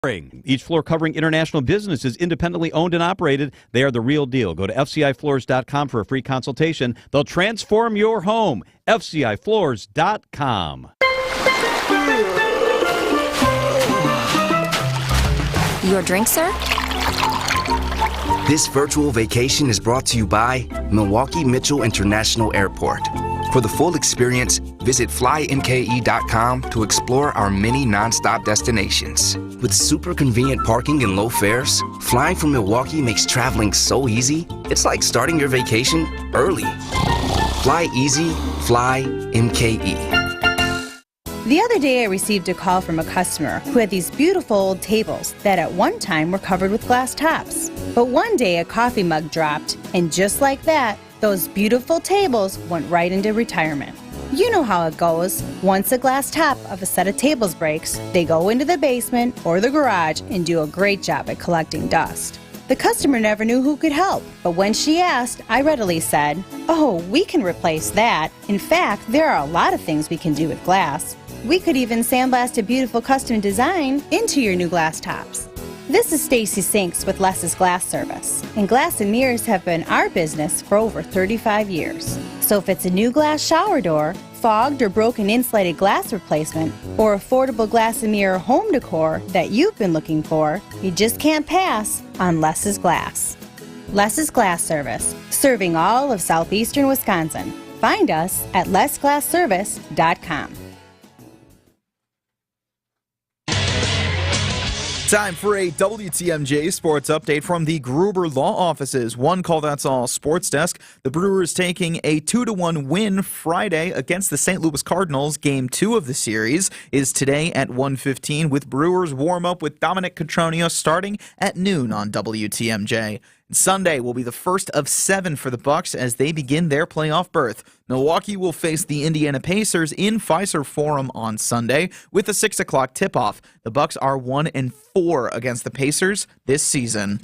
Each floor covering international business is independently owned and operated. They are the real deal. Go to FCIFloors.com for a free consultation. They'll transform your home. FCIFloors.com. Your drink, sir? This virtual vacation is brought to you by Milwaukee Mitchell International Airport. For the full experience, visit flymke.com to explore our many nonstop destinations. With super convenient parking and low fares, flying from Milwaukee makes traveling so easy, it's like starting your vacation early. Fly easy, fly MKE. The other day I received a call from a customer who had these beautiful old tables that at one time were covered with glass tops. But one day a coffee mug dropped, and just like that, those beautiful tables went right into retirement. You know how it goes. Once a glass top of a set of tables breaks, they go into the basement or the garage and do a great job at collecting dust. The customer never knew who could help, but when she asked, I readily said, "Oh, we can replace that. In fact, there are a lot of things we can do with glass. We could even sandblast a beautiful custom design into your new glass tops." This is Stacy Sinks with Les's Glass Service, and glass and mirrors have been our business for over 35 years. So if it's a new glass shower door, fogged or broken insulated glass replacement, or affordable glass and mirror home decor that you've been looking for, you just can't pass on Les's Glass. Les's Glass Service, serving all of southeastern Wisconsin. Find us at lesglassservice.com. Time for a WTMJ sports update from the Gruber Law Offices. One call, that's all. Sports Desk. The Brewers taking a 2-1 win Friday against the St. Louis Cardinals. Game 2 of the series is today at 1:15 with Brewers warm-up with Dominic Cotroneo starting at noon on WTMJ. Sunday will be the first of 7 for the Bucks as they begin their playoff berth. Milwaukee will face the Indiana Pacers in Fiserv Forum on Sunday with a 6 o'clock tip-off. The Bucks are 1-4 against the Pacers this season.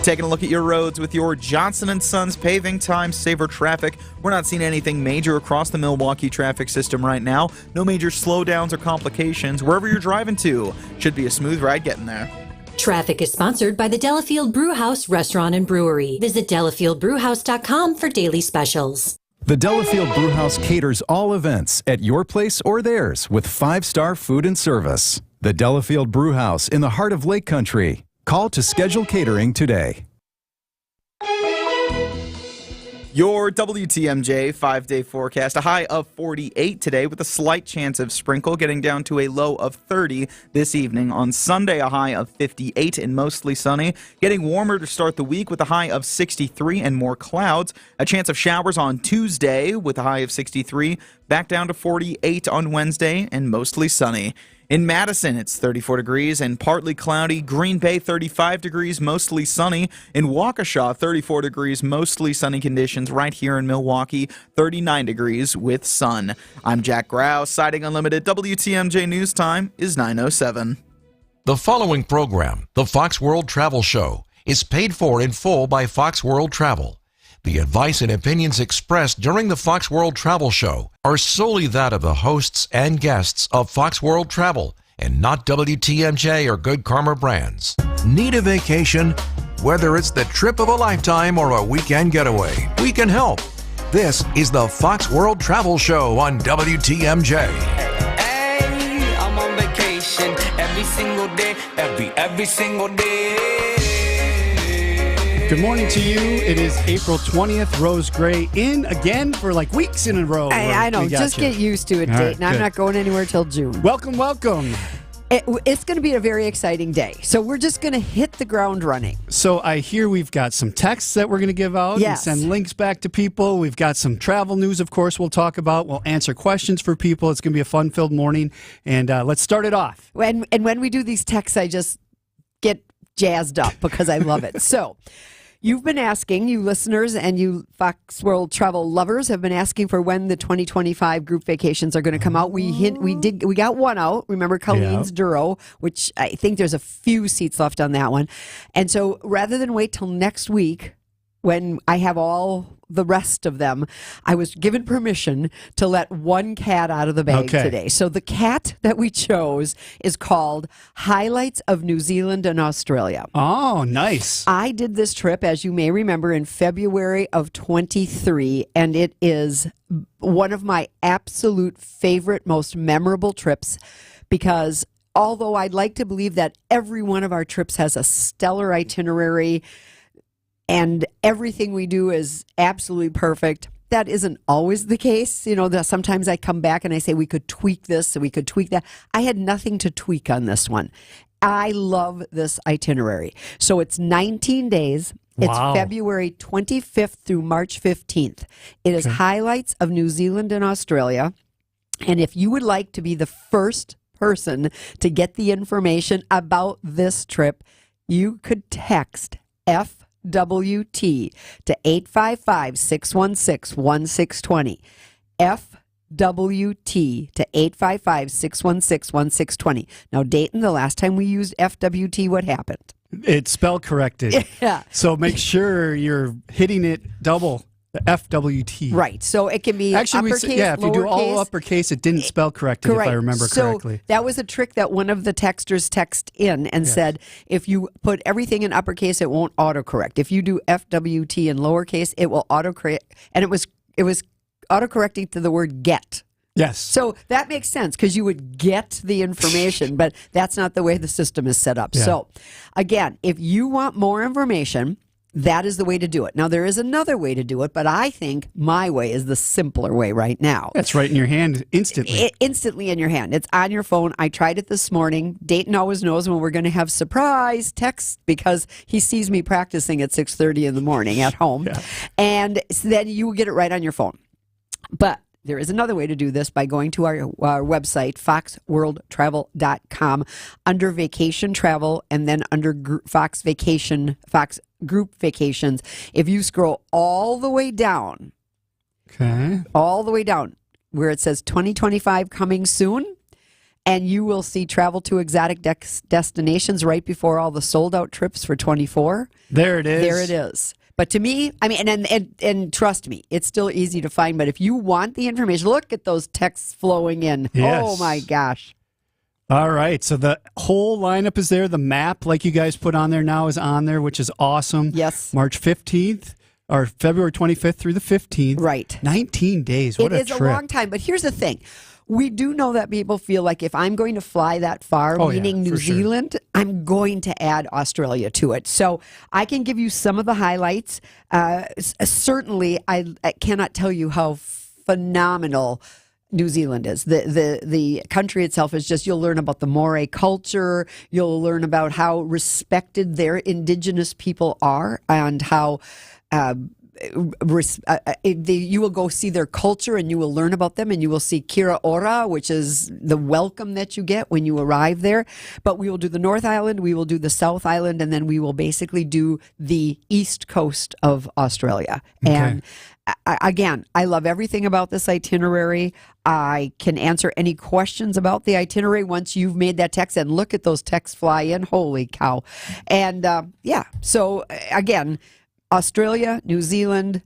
Taking a look at your roads with your Johnson & Sons paving time saver traffic. We're not seeing anything major across the Milwaukee traffic system right now. No major slowdowns or complications. Wherever you're driving to, should be a smooth ride getting there. Traffic is sponsored by the Delafield Brewhouse Restaurant and Brewery. Visit delafieldbrewhouse.com for daily specials. The Delafield Brewhouse caters all events at your place or theirs with 5-star food and service. The Delafield Brewhouse in the heart of Lake Country. Call to schedule catering today. Your WTMJ 5-day forecast, a high of 48 today with a slight chance of sprinkle, getting down to a low of 30 this evening. On Sunday, a high of 58 and mostly sunny, getting warmer to start the week with a high of 63 and more clouds. A chance of showers on Tuesday with a high of 63, back down to 48 on Wednesday and mostly sunny. In Madison, it's 34 degrees and partly cloudy. Green Bay, 35 degrees, mostly sunny. In Waukesha, 34 degrees, mostly sunny conditions. Right here in Milwaukee, 39 degrees with sun. I'm Jack Grau, Siding Unlimited. WTMJ News Time is 9:07. The following program, the Fox World Travel Show, is paid for in full by Fox World Travel. The advice and opinions expressed during the Fox World Travel Show are solely that of the hosts and guests of Fox World Travel and not WTMJ or Good Karma brands. Need a vacation? Whether it's the trip of a lifetime or a weekend getaway, we can help. This is the Fox World Travel Show on WTMJ. Hey, I'm on vacation every single day, every single day. Good morning to you. It is April 20th. Rose Gray in again for like weeks in a row. I know. Just get used to it, Dayton. I'm not going anywhere till June. Welcome, welcome. It's going to be a very exciting day. So we're just going to hit the ground running. So I hear we've got some texts that we're going to give out and send links back to people. We've got some travel news, of course, we'll talk about. We'll answer questions for people. It's going to be a fun-filled morning. And let's start it off. And when we do these texts, I just get jazzed up because I love it. So you've been asking, you listeners and you Fox World Travel lovers have been asking for when the 2025 group vacations are going to come out. We got one out. Remember Colleen's Duro, which I think there's a few seats left on that one. And so rather than wait till next week, when I have all the rest of them, I was given permission to let one cat out of the bag today. So the cat that we chose is called Highlights of New Zealand and Australia. Oh, nice. I did this trip, as you may remember, in February of 23, and it is one of my absolute favorite, most memorable trips because although I'd like to believe that every one of our trips has a stellar itinerary and everything we do is absolutely perfect, that isn't always the case. You know, that sometimes I come back and I say we could tweak this and we could tweak that. I had nothing to tweak on this one. I love this itinerary. So it's 19 days. It's February 25th through March 15th. It is highlights of New Zealand and Australia. And if you would like to be the first person to get the information about this trip, you could text FWT to 855-616-1620. FWT to 855-616-1620. Now, Dayton, the last time we used FWT, what happened? It's spell corrected. Yeah. So make sure you're hitting it double. The FWT. Right. So it can be uppercase, if you do all lowercase. Uppercase, it didn't spell corrected, if I remember correctly. So that was a trick that one of the texters texted in and said, if you put everything in uppercase, it won't autocorrect. If you do FWT in lowercase, it will autocorrect. And it was autocorrecting to the word get. Yes. So that makes sense because you would get the information, but that's not the way the system is set up. Yeah. So again, if you want more information, that is the way to do it. Now, there is another way to do it, but I think my way is the simpler way right now. That's right in your hand instantly. Instantly in your hand. It's on your phone. I tried it this morning. Dayton always knows when we're going to have surprise texts because he sees me practicing at 6:30 in the morning at home. Yeah. And so then you will get it right on your phone. But there is another way to do this by going to our website, foxworldtravel.com, under vacation travel, and then under Fox Group Vacations. If you scroll all the way down, all the way down where it says 2025 coming soon, and you will see travel to exotic destinations right before all the sold out trips for 24. There it is. There it is. But to me, I mean, and trust me, it's still easy to find. But if you want the information, look at those texts flowing in. Yes. Oh, my gosh. All right. So the whole lineup is there. The map, like you guys put on there now, is on there, which is awesome. Yes. March 15th or February 25th through the 15th. Right. 19 days. What a trip. It is a long time. But here's the thing. We do know that people feel like if I'm going to fly that far, meaning New Zealand, I'm going to add Australia to it. So I can give you some of the highlights. Certainly, I cannot tell you how phenomenal New Zealand is. The country itself is just, you'll learn about the Maori culture. You'll learn about how respected their indigenous people are and how you will go see their culture and you will learn about them, and you will see Kira Ora, which is the welcome that you get when you arrive there. But we will do the North Island, we will do the South Island, and then we will basically do the east coast of Australia. Okay. And again, I love everything about this itinerary. I can answer any questions about the itinerary once you've made that text, and look at those texts fly in. Holy cow. And so again, Australia, New Zealand,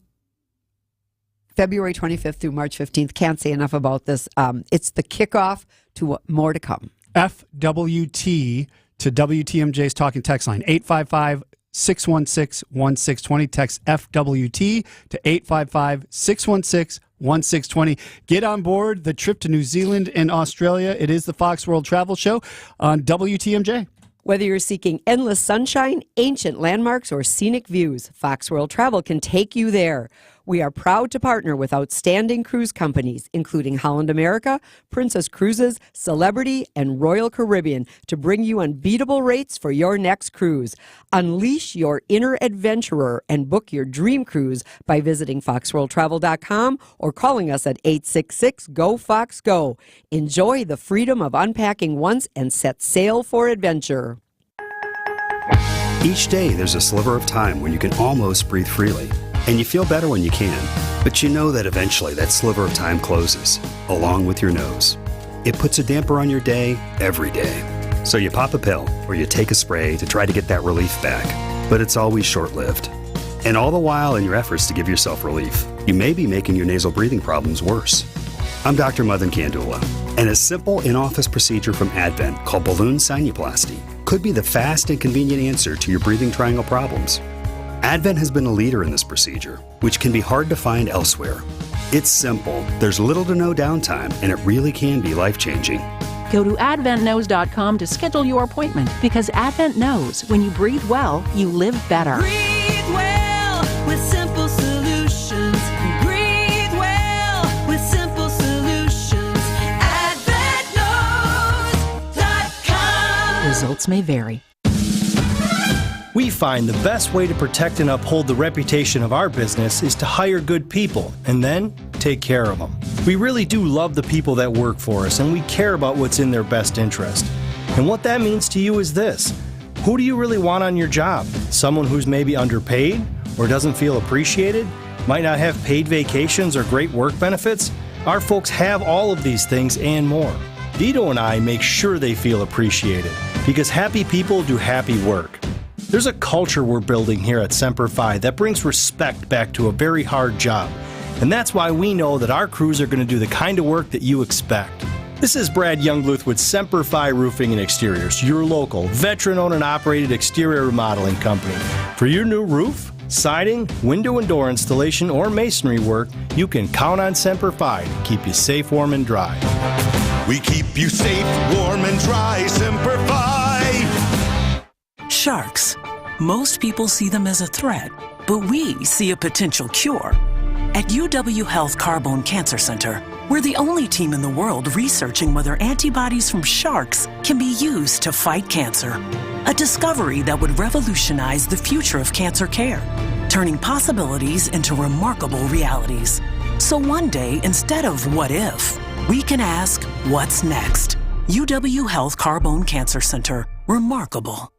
February 25th through March 15th. Can't say enough about this. It's the kickoff to more to come. FWT to WTMJ's talking text line, 855-616-1620. Text FWT to 855-616-1620. Get on board the trip to New Zealand and Australia. It is the Fox World Travel Show on WTMJ. Whether you're seeking endless sunshine, ancient landmarks, or scenic views, Fox World Travel can take you there. We are proud to partner with outstanding cruise companies, including Holland America, Princess Cruises, Celebrity, and Royal Caribbean, to bring you unbeatable rates for your next cruise. Unleash your inner adventurer and book your dream cruise by visiting foxworldtravel.com or calling us at 866-GO-FOX-GO. Enjoy the freedom of unpacking once and set sail for adventure. Each day there's a sliver of time when you can almost breathe freely. And you feel better when you can, but you know that eventually that sliver of time closes, along with your nose. It puts a damper on your day every day. So you pop a pill or you take a spray to try to get that relief back, but it's always short-lived. And all the while, in your efforts to give yourself relief, you may be making your nasal breathing problems worse. I'm Dr. Madan Kandula, and a simple in-office procedure from Advent called balloon sinuplasty could be the fast and convenient answer to your breathing triangle problems. Advent has been a leader in this procedure, which can be hard to find elsewhere. It's simple, there's little to no downtime, and it really can be life-changing. Go to adventknows.com to schedule your appointment because Advent knows when you breathe well, you live better. Breathe well with simple solutions. Breathe well with simple solutions. AdventKnows.com. Results may vary. We find the best way to protect and uphold the reputation of our business is to hire good people and then take care of them. We really do love the people that work for us and we care about what's in their best interest. And what that means to you is this: who do you really want on your job? Someone who's maybe underpaid or doesn't feel appreciated? Might not have paid vacations or great work benefits? Our folks have all of these things and more. Vito and I make sure they feel appreciated because happy people do happy work. There's a culture we're building here at Semper Fi that brings respect back to a very hard job. And that's why we know that our crews are going to do the kind of work that you expect. This is Brad Youngluth with Semper Fi Roofing and Exteriors, your local, veteran-owned and operated exterior remodeling company. For your new roof, siding, window and door installation, or masonry work, you can count on Semper Fi to keep you safe, warm, and dry. We keep you safe, warm, and dry, Semper Fi. Sharks. Most people see them as a threat, but we see a potential cure. At UW Health Carbone Cancer Center, we're the only team in the world researching whether antibodies from sharks can be used to fight cancer. A discovery that would revolutionize the future of cancer care, turning possibilities into remarkable realities. So one day, instead of what if, we can ask, what's next? UW Health Carbone Cancer Center. Remarkable.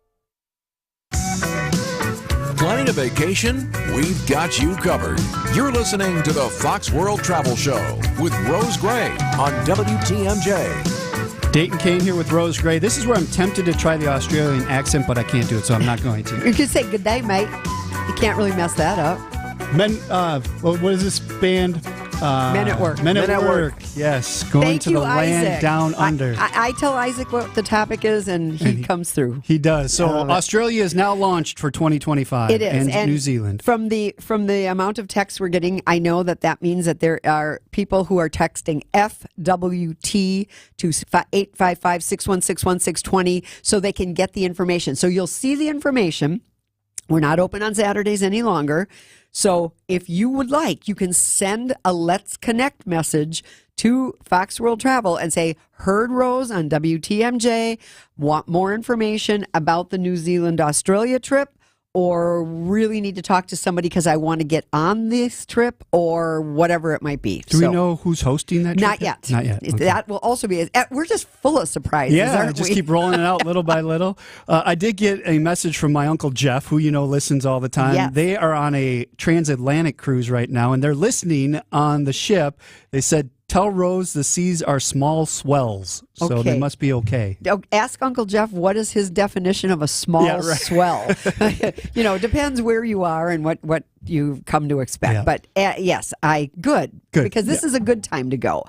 Planning a vacation? We've got you covered. You're listening to the Fox World Travel Show with Rose Gray on WTMJ. Dayton Kane here with Rose Gray. This is where I'm tempted to try the Australian accent, but I can't do it, so I'm not going to. You can say good day, mate. You can't really mess that up. What is this band? Men at Work. Men at Work. Yes, going Thank to you, the land Isaac. down under. I tell Isaac what the topic is, and he comes through. He does. So Australia is now launched for 2025. It is, and New Zealand. From the amount of texts we're getting, I know that means that there are people who are texting FWT to 855-616-1620 so they can get the information. So you'll see the information. We're not open on Saturdays any longer. So if you would like, you can send a Let's Connect message to Fox World Travel and say, heard Rose on WTMJ, want more information about the New Zealand-Australia trip, or really need to talk to somebody because I want to get on this trip, or whatever it might be. Do we know who's hosting that trip? Not yet. Not yet. Okay. That will also be, we're just full of surprises, aren't just we? keep rolling it out little by little. I did get a message from my Uncle Jeff, who listens all the time. Yes. They are on a transatlantic cruise right now, and they're listening on the ship. They said, tell Rose the seas are small swells, so they must be okay. Ask Uncle Jeff what is his definition of a small swell. It depends where you are and what you come to expect. Yeah. But yes, good because this is a good time to go.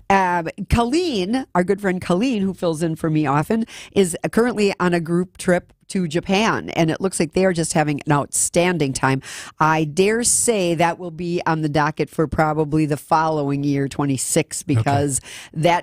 Colleen, our good friend Colleen, who fills in for me often, is currently on a group trip to Japan, and it looks like they are just having an outstanding time. I dare say that will be on the docket for probably the following year, 26, because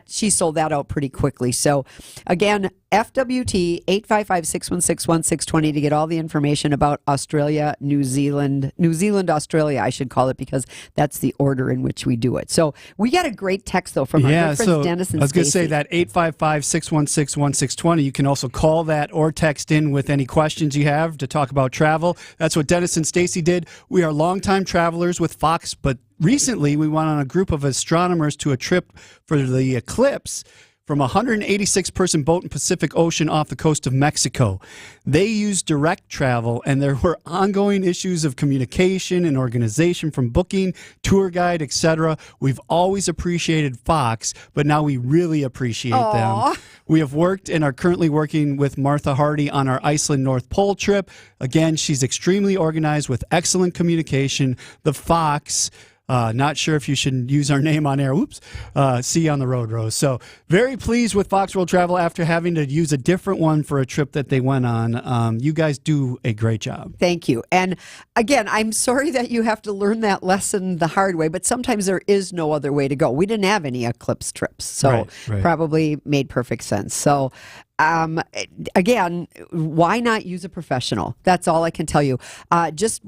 she sold that out pretty quickly. So again, FWT 855-616-1620 to get all the information about Australia, New Zealand, Australia, I should call it, because that's the order in which we do it. So we got a great text though from our good friends Dennis and I was going to Stacey. say that 855-616-1620. You can also call that or text in with any questions you have to talk about travel. That's what Dennis and Stacey did. We are longtime travelers with Fox, but recently we went on a group of astronomers to a trip for the eclipse from a 186-person boat in Pacific Ocean off the coast of Mexico. They used direct travel, and there were ongoing issues of communication and organization from booking, tour guide, etc. We've always appreciated Fox, but now we really appreciate them. We have worked and are currently working with Martha Hardy on our Iceland North Pole trip. Again, she's extremely organized with excellent communication. The Fox, not sure if you should use our name on air. Oops. See you on the road, Rose. So very pleased with Fox World Travel after having to use a different one for a trip that they went on. You guys do a great job. Thank you. And again, I'm sorry that you have to learn that lesson the hard way, but sometimes there is no other way to go. We didn't have any Eclipse trips, so Right. probably made perfect sense. So again, why not use a professional? That's all I can tell you. Just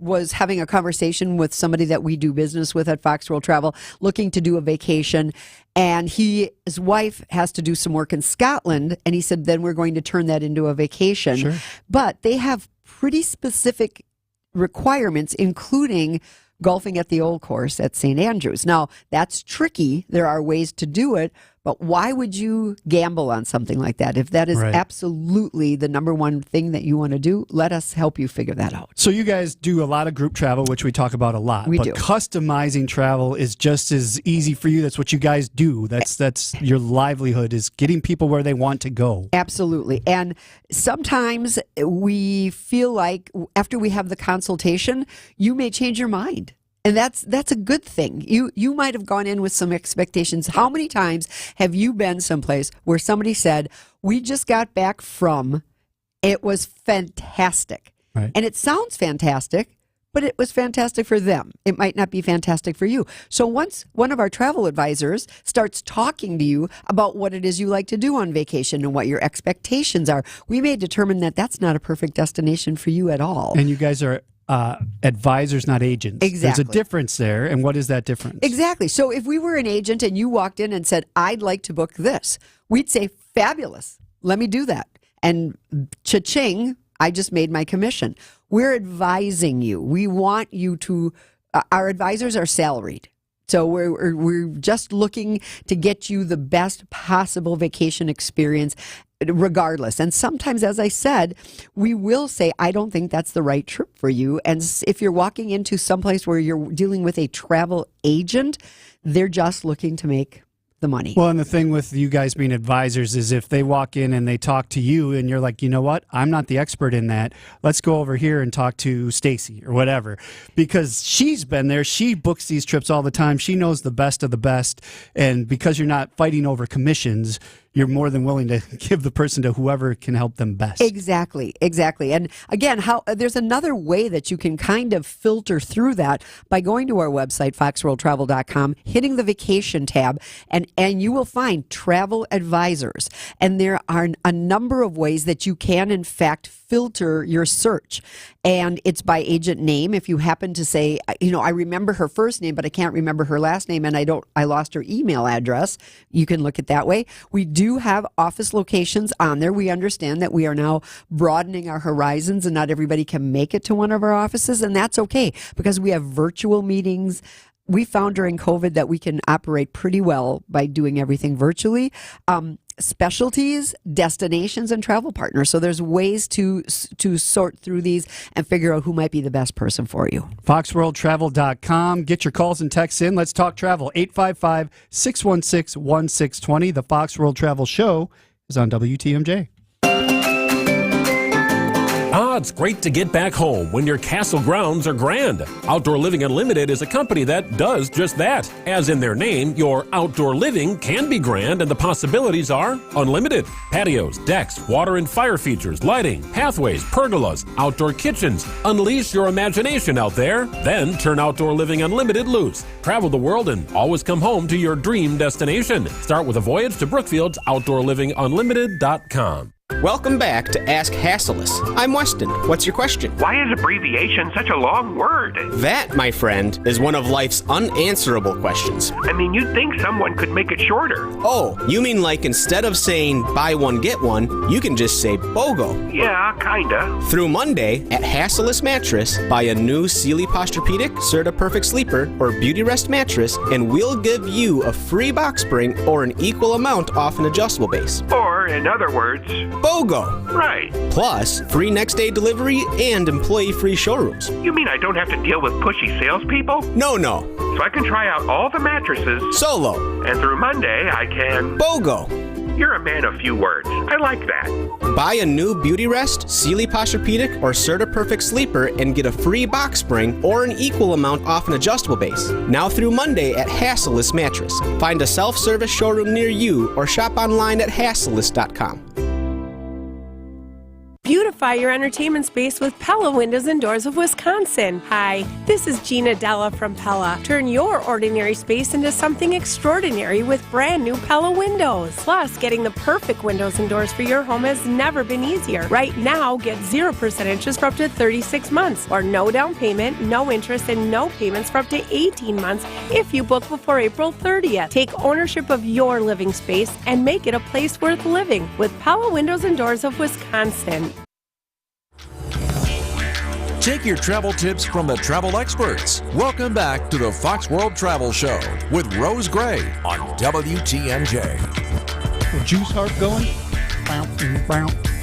was having a conversation with somebody that we do business with at Fox World Travel, looking to do a vacation, and his wife has to do some work in Scotland, and he said, then we're going to turn that into a vacation. Sure. But they have pretty specific requirements, including golfing at the old course at St. Andrews. Now, that's tricky. There are ways to do it, but why would you gamble on something like that? If that is Right. absolutely the number one thing that you want to do, let us help you figure that out. So you guys do a lot of group travel, which we talk about a lot. We but do. Customizing travel is just as easy for you. That's what you guys do. That's your livelihood, is getting people where they want to go. Absolutely. And sometimes we feel like after we have the consultation, you may change your mind. And that's a good thing. You might have gone in with some expectations. How many times have you been someplace where somebody said, we just got back from, it was fantastic. Right. And it sounds fantastic, but it was fantastic for them. It might not be fantastic for you. So once one of our travel advisors starts talking to you about what it is you like to do on vacation and what your expectations are, we may determine that that's not a perfect destination for you at all. And you guys are advisors, not agents. Exactly. There's a difference there. And what is that difference? Exactly. So if we were an agent and you walked in and said, I'd like to book this, we'd say, fabulous. Let me do that. And cha-ching, I just made my commission. We're advising you. We want you to, our advisors are salaried. So we're just looking to get you the best possible vacation experience regardless. And sometimes, as I said, we will say, I don't think that's the right trip for you. And if you're walking into someplace where you're dealing with a travel agent, they're just looking to make the money. Well, and the thing with you guys being advisors is if they walk in and they talk to you and you're like, you know what, I'm not the expert in that. Let's go over here and talk to Stacy or whatever, because she's been there. She books these trips all the time. She knows the best of the best. And because you're not fighting over commissions, you're more than willing to give the person to whoever can help them best. Exactly. And again, there's another way that you can kind of filter through that by going to our website, foxworldtravel.com, hitting the vacation tab, and you will find travel advisors. And there are a number of ways that you can, in fact, filter your search. And it's by agent name. If you happen to say, I remember her first name, but I can't remember her last name, and I lost her email address, you can look at that way. We do have office locations on there. We understand that we are now broadening our horizons and not everybody can make it to one of our offices, and that's okay because we have virtual meetings. We found during COVID that we can operate pretty well by doing everything virtually. Specialties, destinations, and travel partners. So there's ways to sort through these and figure out who might be the best person for you. FoxWorldTravel.com. Get your calls and texts in. Let's talk travel. 855-616-1620. The Fox World Travel Show is on WTMJ. It's great to get back home when your castle grounds are grand. Outdoor Living Unlimited is a company that does just that. As in their name, your outdoor living can be grand and the possibilities are unlimited. Patios, decks, water and fire features, lighting, pathways, pergolas, outdoor kitchens. Unleash your imagination out there. Then turn Outdoor Living Unlimited loose. Travel the world and always come home to your dream destination. Start with a voyage to Brookfield's OutdoorLivingUnlimited.com. Welcome back to Ask Hasselus. I'm Weston. What's your question? Why is abbreviation such a long word? That, my friend, is one of life's unanswerable questions. I mean, you'd think someone could make it shorter. Oh, you mean like instead of saying buy one, get one, you can just say BOGO. Yeah, kinda. Through Monday at Hasselus Mattress, buy a new Sealy Posturepedic, Serta Perfect Sleeper, or Beauty Rest mattress, and we'll give you a free box spring or an equal amount off an adjustable base. Or, in other words, BOGO. Right. Plus, free next day delivery and employee-free showrooms. You mean I don't have to deal with pushy salespeople? No. So I can try out all the mattresses. Solo. And through Monday, I can... BOGO. You're a man of few words. I like that. Buy a new Beauty Rest, Sealy Posturepedic, or Serta Perfect Sleeper and get a free box spring or an equal amount off an adjustable base. Now through Monday at Hasselist Mattress. Find a self-service showroom near you or shop online at hasselist.com. Beautify your entertainment space with Pella Windows and Doors of Wisconsin. Hi, this is Gina Della from Pella. Turn your ordinary space into something extraordinary with brand new Pella windows. Plus, getting the perfect windows and doors for your home has never been easier. Right now, get 0% interest for up to 36 months, or no down payment, no interest, and no payments for up to 18 months if you book before April 30th. Take ownership of your living space and make it a place worth living with Pella Windows and Doors of Wisconsin. Take your travel tips from the travel experts. Welcome back to the Fox World Travel Show with Rose Gray on WTMJ. Juice harp going.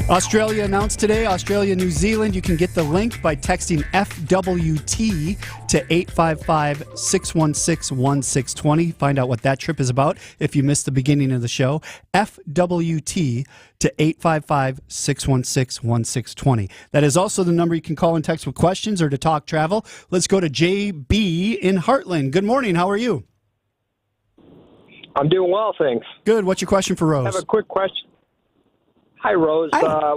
Australia announced today, Australia, New Zealand. You can get the link by texting FWT to 855-616-1620. Find out what that trip is about if you missed the beginning of the show. FWT to 855-616-1620. That is also the number you can call and text with questions or to talk travel. Let's go to JB in Heartland. Good morning. How are you? I'm doing well, thanks. Good. What's your question for Rose? I have a quick question. Hi, Rose.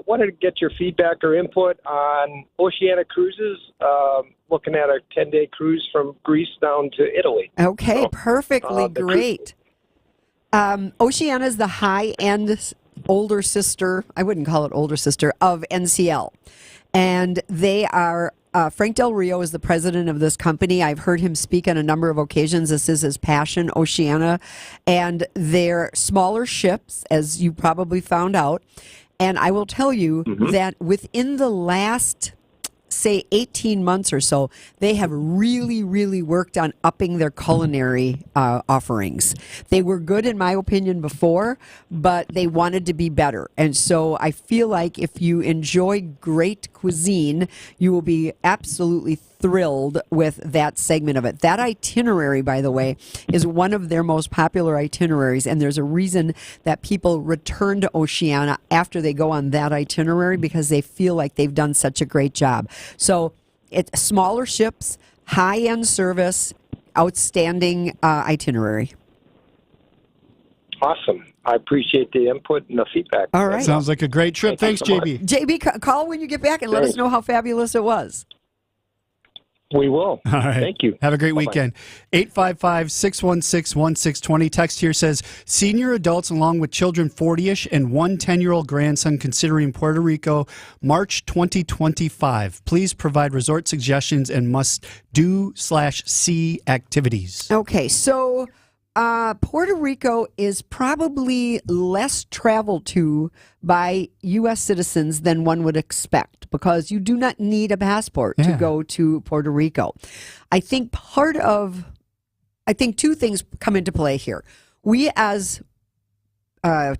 Wanted to get your feedback or input on Oceania Cruises, looking at a 10-day cruise from Greece down to Italy. Okay, perfectly great. Oceania is the high-end older sister, I wouldn't call it older sister, of NCL. And they are, Frank Del Rio is the president of this company. I've heard him speak on a number of occasions. This is his passion, Oceania. And they're smaller ships, as you probably found out. And I will tell you that within the last, say, 18 months or so, they have really, really worked on upping their culinary offerings. They were good, in my opinion, before, but they wanted to be better. And so I feel like if you enjoy great cuisine, you will be absolutely thrilled with that segment of it. That itinerary, by the way, is one of their most popular itineraries, and there's a reason that people return to Oceania after they go on that itinerary because they feel like they've done such a great job. So it's smaller ships, high-end service, outstanding itinerary. Awesome. I appreciate the input and the feedback. All right. Sounds like a great trip. Thanks, JB. JB, call when you get back and let us know how fabulous it was. We will. All right. Thank you. Have a great Bye-bye. weekend. 855-616-1620. Text here says, senior adults along with children 40-ish and one 10-year-old grandson considering Puerto Rico, March 2025. Please provide resort suggestions and must-do/see activities. Okay, so Puerto Rico is probably less traveled to by U.S. citizens than one would expect because you do not need a passport to go to Puerto Rico. I think two things come into play here. We as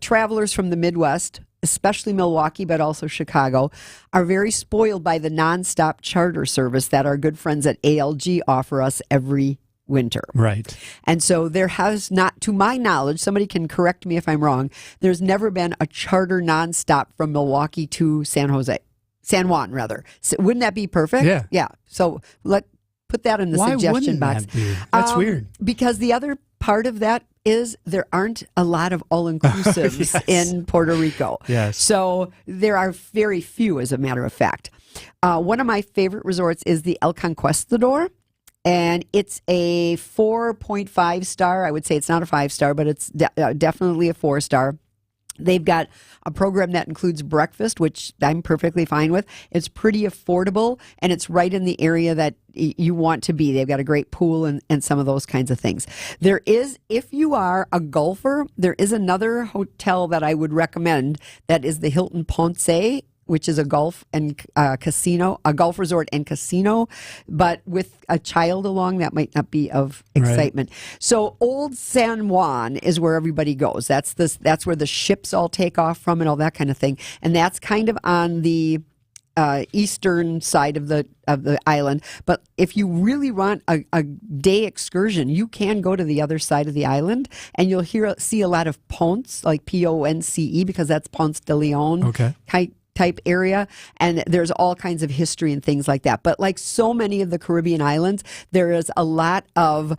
travelers from the Midwest, especially Milwaukee, but also Chicago, are very spoiled by the nonstop charter service that our good friends at ALG offer us every winter. Right. And so there has not, to my knowledge, somebody can correct me if I'm wrong, there's never been a charter nonstop from Milwaukee to San Juan, rather. So wouldn't that be perfect? Yeah. Yeah. So put that in the suggestion box. That be? That's weird. Because the other part of that is there aren't a lot of all-inclusives in Puerto Rico. Yes. So there are very few, as a matter of fact. One of my favorite resorts is the El Conquistador. And it's a 4.5 star. I would say it's not a 5-star, but it's definitely a 4-star. They've got a program that includes breakfast, which I'm perfectly fine with. It's pretty affordable, and it's right in the area that you want to be. They've got a great pool and some of those kinds of things. There is, if you are a golfer, there is another hotel that I would recommend that is the Hilton Ponce, which is a golf and casino, a golf resort and casino, but with a child along, that might not be of excitement. Right. So Old San Juan is where everybody goes. That's where the ships all take off from and all that kind of thing. And that's kind of on the eastern side of the island. But if you really want a day excursion, you can go to the other side of the island, and you'll see a lot of ponce, like Ponce, because that's Ponce de Leon type area, and there's all kinds of history and things like that. But like so many of the Caribbean islands, there is a lot of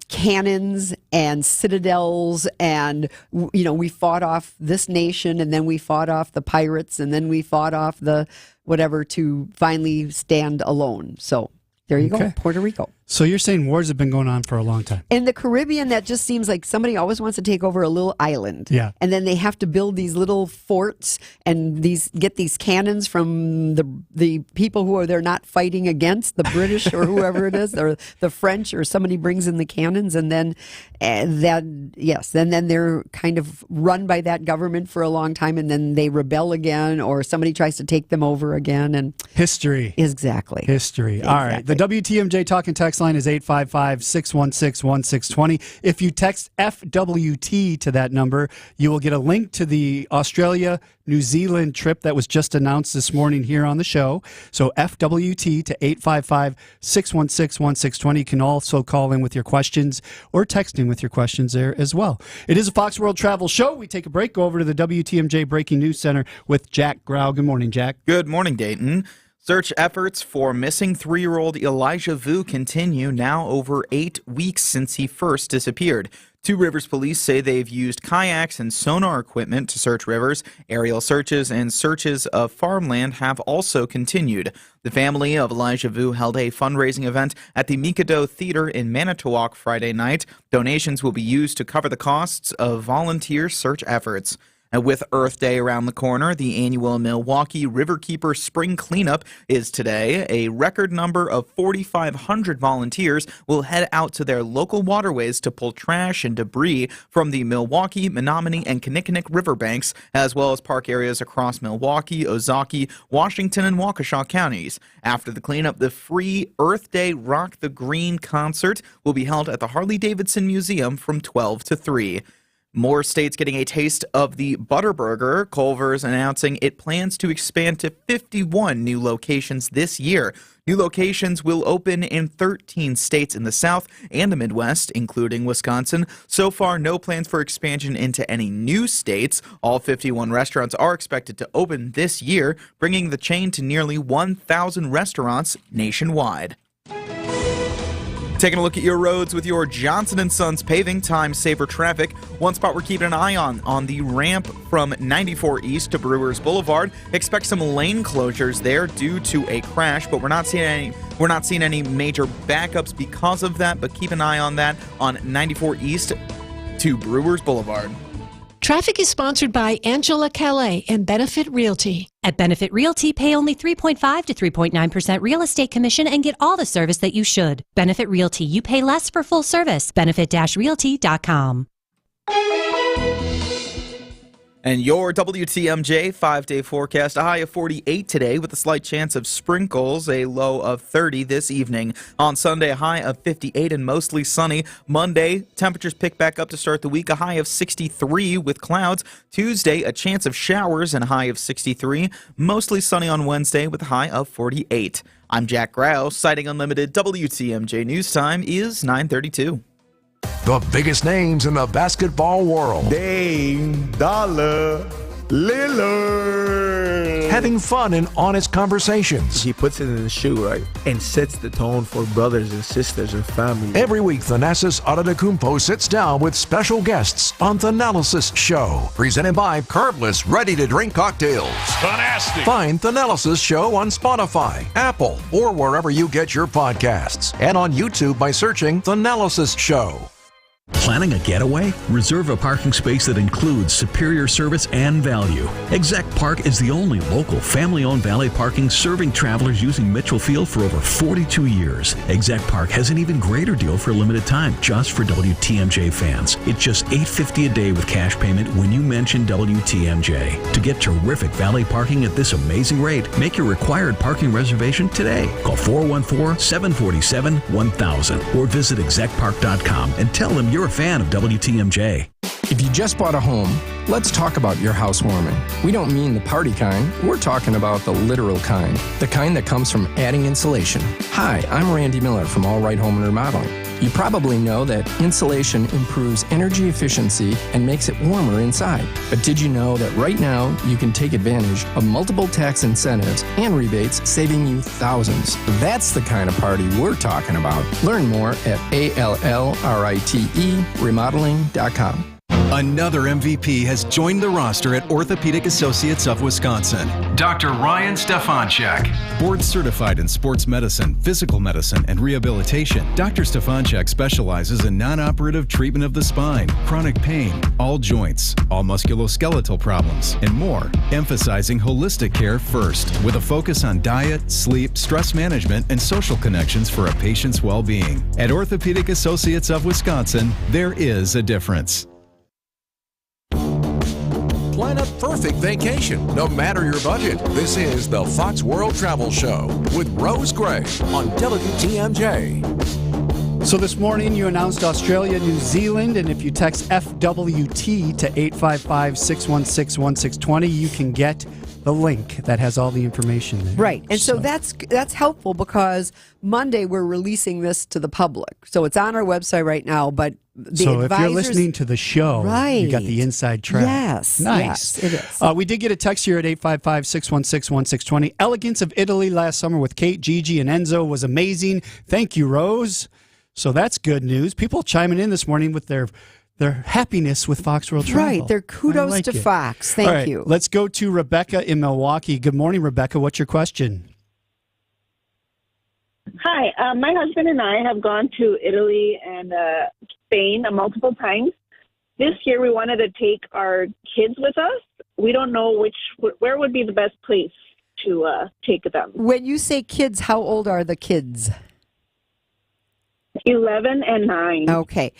cannons and citadels, and we fought off this nation, and then we fought off the pirates, and then we fought off the whatever to finally stand alone. So there you go, Puerto Rico. So you're saying wars have been going on for a long time. In the Caribbean, that just seems like somebody always wants to take over a little island. Yeah. And then they have to build these little forts and get these cannons from the people who they're not fighting against, the British or whoever it is, or the French, or somebody brings in the cannons, and then they're kind of run by that government for a long time, and then they rebel again, or somebody tries to take them over again. And history. Exactly. History. All right. The WTMJ talk and text line is 855-616-1620. If you text FWT to that number, you will get a link to the Australia-New Zealand trip that was just announced this morning here on the show. So FWT to 855-616-1620. You can also call in with your questions or text in with your questions there as well. It is a Fox World Travel Show. We take a break, go over to the WTMJ Breaking News Center with Jack Grau. Good morning, Jack. Good morning, Dayton. Search efforts for missing 3-year-old Elijah Vu continue now over 8 weeks since he first disappeared. Two Rivers police say they've used kayaks and sonar equipment to search rivers. Aerial searches and searches of farmland have also continued. The family of Elijah Vu held a fundraising event at the Mikado Theater in Manitowoc Friday night. Donations will be used to cover the costs of volunteer search efforts. And with Earth Day around the corner, the annual Milwaukee Riverkeeper Spring Cleanup is today. A record number of 4,500 volunteers will head out to their local waterways to pull trash and debris from the Milwaukee, Menominee, and Kinnickinnic riverbanks, as well as park areas across Milwaukee, Ozaukee, Washington, and Waukesha counties. After the cleanup, the free Earth Day Rock the Green concert will be held at the Harley-Davidson Museum from 12 to 3. More states getting a taste of the Butterburger. Culver's announcing it plans to expand to 51 new locations this year. New locations will open in 13 states in the South and the Midwest, including Wisconsin. So far, no plans for expansion into any new states. All 51 restaurants are expected to open this year, bringing the chain to nearly 1,000 restaurants nationwide. Taking a look at your roads with your Johnson & Sons Paving Time Saver Traffic. One spot we're keeping an eye on the ramp from 94 East to Brewers Boulevard. Expect some lane closures there due to a crash, but we're not seeing any major backups because of that, but keep an eye on that on 94 East to Brewers Boulevard. Traffic is sponsored by Angela Calais and Benefit Realty. At Benefit Realty, pay only 3.5 to 3.9% real estate commission and get all the service that you should. Benefit Realty, you pay less for full service. Benefit-realty.com. And your WTMJ 5-day forecast, a high of 48 today with a slight chance of sprinkles, a low of 30 this evening. On Sunday, a high of 58 and mostly sunny. Monday, temperatures pick back up to start the week, a high of 63 with clouds. Tuesday, a chance of showers and a high of 63. Mostly sunny on Wednesday with a high of 48. I'm Jack Grau, citing Unlimited. WTMJ News Time is 9:32. The biggest names in the basketball world. Dame Dollar Lillard. Having fun and honest conversations. He puts it in the shoe, right? And sets the tone for brothers and sisters and family. Every week, Thanasis Adetokounmpo sits down with special guests on Thanalysis Show. Presented by Carbless Ready-to-Drink Cocktails. Fantastic. Find Thanalysis Show on Spotify, Apple, or wherever you get your podcasts. And on YouTube by searching Thanalysis Show. Planning a getaway? Reserve a parking space that includes superior service and value. Exec Park is the only local family-owned valet parking serving travelers using Mitchell Field for over 42 years. Exec Park has an even greater deal for a limited time just for WTMJ fans. It's just $8.50 a day with cash payment when you mention WTMJ. To get terrific valet parking at this amazing rate, make your required parking reservation today. Call 414-747-1000 or visit execpark.com and tell them you're a fan of WTMJ. If you just bought a home, let's talk about your housewarming. We don't mean the party kind, we're talking about the literal kind, the kind that comes from adding insulation. Hi, I'm Randy Miller from All Right Home and Remodeling. You probably know that insulation improves energy efficiency and makes it warmer inside. But did you know that right now you can take advantage of multiple tax incentives and rebates, saving you thousands? That's the kind of party we're talking about. Learn more at ALLRITE remodeling.com. Another MVP has joined the roster at Orthopedic Associates of Wisconsin. Dr. Ryan Stefanchek. Board certified in sports medicine, physical medicine, and rehabilitation, Dr. Stefanchek specializes in non-operative treatment of the spine, chronic pain, all joints, all musculoskeletal problems, and more, emphasizing holistic care first, with a focus on diet, sleep, stress management, and social connections for a patient's well-being. At Orthopedic Associates of Wisconsin, there is a difference. Plan a perfect vacation, no matter your budget. This is the Fox World Travel Show with Rose Gray on WTMJ. So this morning you announced Australia, New Zealand, and if you text FWT to 855-616-1620, you can get the link that has all the information there. Right. And so that's helpful because Monday we're releasing this to the public. So it's on our website right now, but so if you're listening to the show, you got the inside track. Yes. Nice. Yes, it is. We did get a text here at 855-616-1620. Elegance of Italy last summer with Kate, Gigi, and Enzo was amazing. Thank you, Rose. So that's good news. People chiming in this morning with their happiness with Fox World Travel. Right. Their kudos to Fox. Thank you. Let's go to Rebecca in Milwaukee. Good morning, Rebecca. What's your question? Hi. My husband and I have gone to Italy and Spain multiple times. This year we wanted to take our kids with us. We don't know where would be the best place to take them. When you say kids, how old are the kids? 11 and 9. Okay.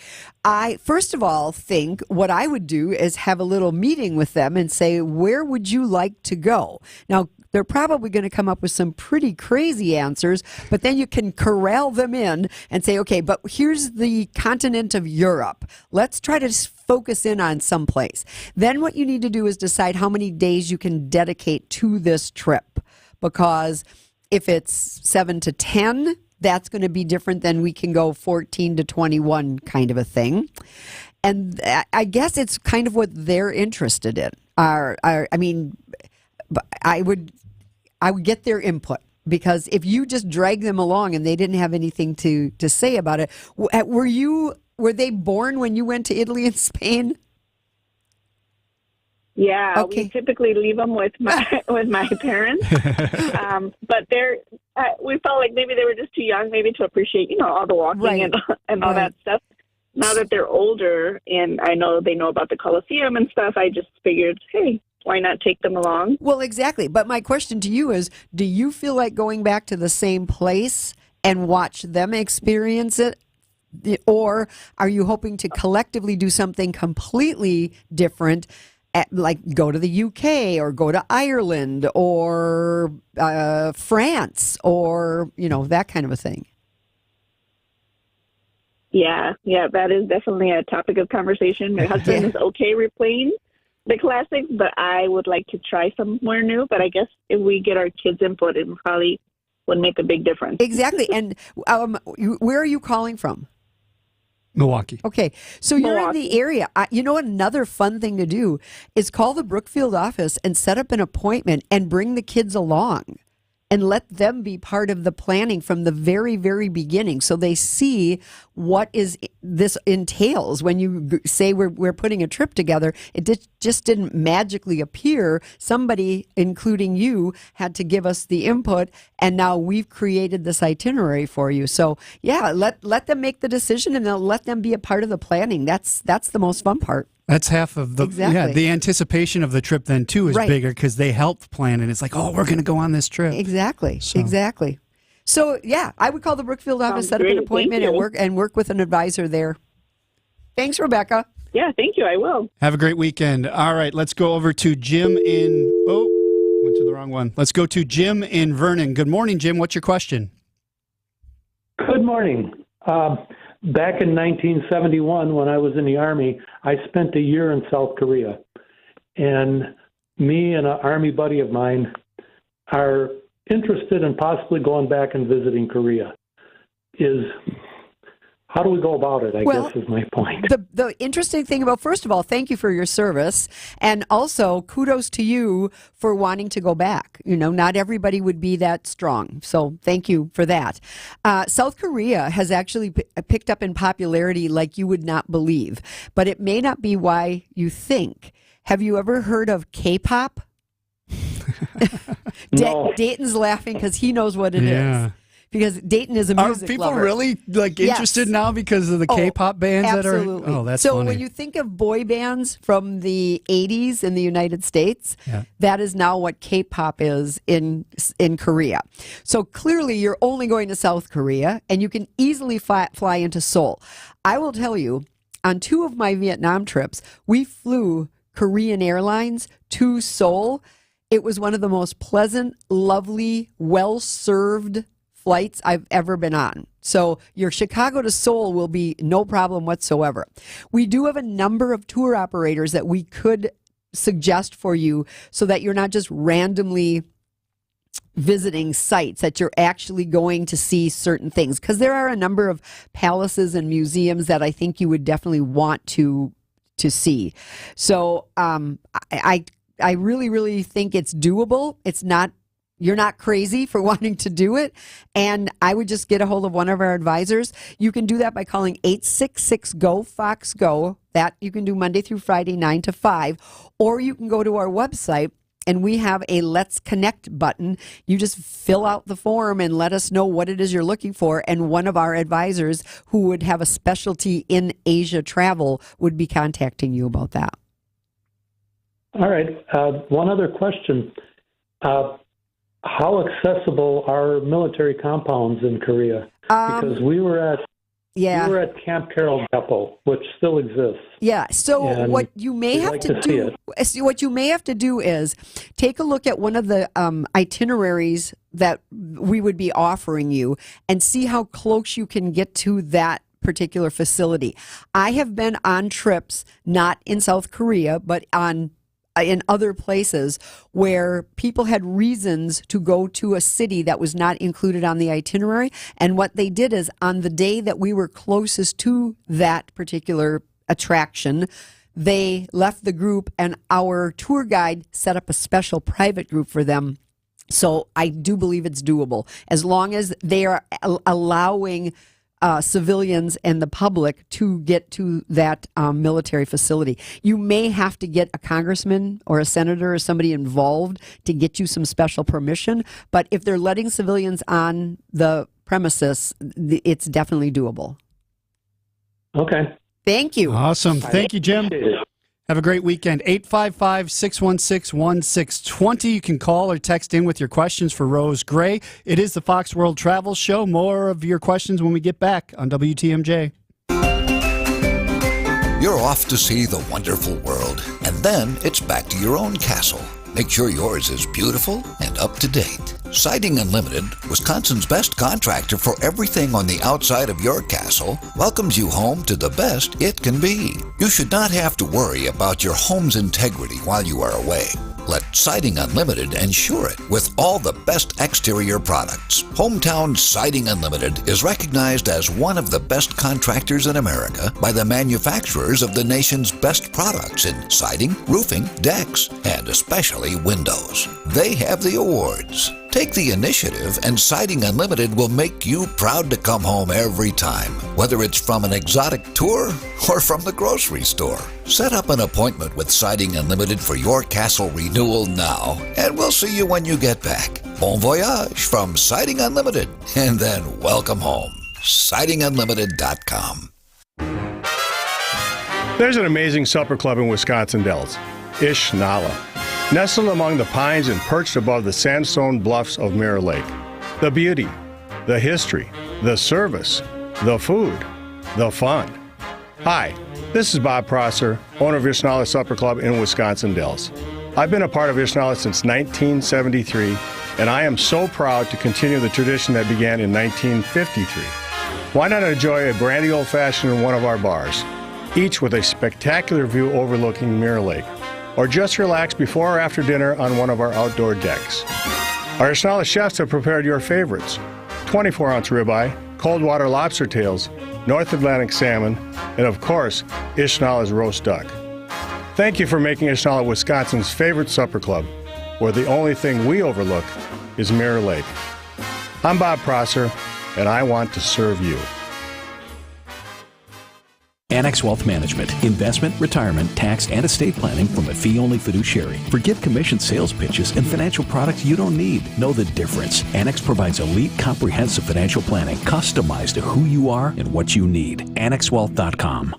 I, first of all, think what I would do is have a little meeting with them and say, where would you like to go? Now, they're probably going to come up with some pretty crazy answers, but then you can corral them in and say, okay, but here's the continent of Europe. Let's try to focus in on some place. Then what you need to do is decide how many days you can dedicate to this trip, because if it's 7 to 10, that's going to be different than we can go 14 to 21 kind of a thing. And I guess it's kind of what they're interested in. I would get their input, because if you just drag them along and they didn't have anything to say about it, were they born when you went to Italy and Spain? Yeah, we typically leave them with my parents, but we felt like maybe they were just too young, maybe to appreciate all the walking and all that stuff. Now that they're older and I know they know about the Colosseum and stuff, I just figured, hey, why not take them along? Well, exactly. But my question to you is, do you feel like going back to the same place and watch them experience it? Or are you hoping to collectively do something completely different, like go to the UK or go to Ireland or France or, that kind of a thing? Yeah, that is definitely a topic of conversation. My husband is okay replaying the classics, but I would like to try somewhere new. But I guess if we get our kids' input, it probably would make a big difference. Exactly. And where are you calling from? Milwaukee. Okay, so you're in the area. Another fun thing to do is call the Brookfield office and set up an appointment and bring the kids along and let them be part of the planning from the very, very beginning, so they see what this entails. When you say we're putting a trip together, it just didn't magically appear. Somebody, including you, had to give us the input, and now we've created this itinerary for you. So yeah, let them make the decision, and they'll let them be a part of the planning. That's the most fun part. That's half of the Exactly. the anticipation of the trip then too is bigger, because they helped plan, and it's like, oh, we're going to go on this trip. Exactly. So yeah, I would call the Brookfield office, set up an appointment, and work with an advisor there. Thanks, Rebecca. Yeah, thank you. I will. Have a great weekend. All right, let's go over to Jim went to the wrong one. Let's go to Jim in Vernon. Good morning, Jim. What's your question? Good morning. back in 1971, when I was in the Army, I spent a year in South Korea. And me and an Army buddy of mine are interested in possibly going back and visiting Korea. How do we go about it, I guess is my point. The interesting thing about, first of all, thank you for your service. And also, kudos to you for wanting to go back. Not everybody would be that strong. So thank you for that. South Korea has actually picked up in popularity like you would not believe. But it may not be why you think. Have you ever heard of K-pop? No. Dayton's laughing because he knows what it is. Because Dayton is a music Are people lover. really interested now because of the K-pop bands absolutely. that are? Oh, that's so funny. when you think of boy bands from the 80s in the United States, that is now what K-pop is in Korea. So clearly you're only going to South Korea, and you can easily fly into Seoul. I will tell you, on 2 of my Vietnam trips, we flew Korean Airlines to Seoul. It was one of the most pleasant, lovely, well-served flights I've ever been on. So your Chicago to Seoul will be no problem whatsoever. We do have a number of tour operators that we could suggest for you so that you're not just randomly visiting sites, that you're actually going to see certain things. Because there are a number of palaces and museums that I think you would definitely want to see. So I really, really think it's doable. It's not. You're not crazy for wanting to do it. And I would just get a hold of one of our advisors. You can do that by calling 866-GO-FOX-GO. That you can do Monday through Friday, 9 to 5. Or you can go to our website, and we have a Let's Connect button. You just fill out the form and let us know what it is you're looking for. And one of our advisors who would have a specialty in Asia travel would be contacting you about that. All right. One other question. How accessible are military compounds in Korea? Because we were at Camp Carroll Depot, which still exists. Yeah. So And what you may have to do, what you may have to do is take a look at one of the itineraries that we would be offering you and see how close you can get to that particular facility. I have been on trips, not in South Korea, but in other places where people had reasons to go to a city that was not included on the itinerary. And what they did is, on the day that we were closest to that particular attraction, they left the group, and our tour guide set up a special private group for them. So I do believe it's doable, as long as they are allowing civilians and the public to get to that military facility. You may have to get a congressman or a senator or somebody involved to get you some special permission, but if they're letting civilians on the premises, it's definitely doable. Okay. Thank you. Awesome. Thank you, Jim. Have a great weekend. 855-616-1620. You can call or text in with your questions for Rose Gray. It is the Fox World Travel Show. More of your questions when we get back on WTMJ. You're off to see the wonderful world, and then it's back to your own castle. Make sure yours is beautiful and up to date. Siding Unlimited, Wisconsin's best contractor for everything on the outside of your castle, welcomes you home to the best it can be. You should not have to worry about your home's integrity while you are away. Let Siding Unlimited ensure it with all the best exterior products. Hometown Siding Unlimited is recognized as one of the best contractors in America by the manufacturers of the nation's best products in siding, roofing, decks, and especially windows. They have the awards. Take the initiative, and Siding Unlimited will make you proud to come home every time, whether it's from an exotic tour or from the grocery store. Set up an appointment with Siding Unlimited for your castle renewal now, and we'll see you when you get back. Bon voyage from Siding Unlimited, and then welcome home. SidingUnlimited.com. There's an amazing supper club in Wisconsin Dells, Ish Nala. Nestled among the pines and perched above the sandstone bluffs of Mirror Lake. The beauty, the history, the service, the food, the fun. Hi, this is Bob Prosser, owner of Ishnala Supper Club in Wisconsin Dells. I've been a part of Ishnala since 1973, and I am so proud to continue the tradition that began in 1953. Why not enjoy a brandy old-fashioned in one of our bars, each with a spectacular view overlooking Mirror Lake, or just relax before or after dinner on one of our outdoor decks. Our Isnala chefs have prepared your favorites: 24-ounce ribeye, cold water lobster tails, North Atlantic salmon, and of course, Ishnala's roast duck. Thank you for making Ishnala Wisconsin's favorite supper club, where the only thing we overlook is Mirror Lake. I'm Bob Prosser, and I want to serve you. Annex Wealth Management, investment, retirement, tax, and estate planning from a fee-only fiduciary. Forget commission sales pitches and financial products you don't need. Know the difference. Annex provides elite, comprehensive financial planning customized to who you are and what you need. AnnexWealth.com.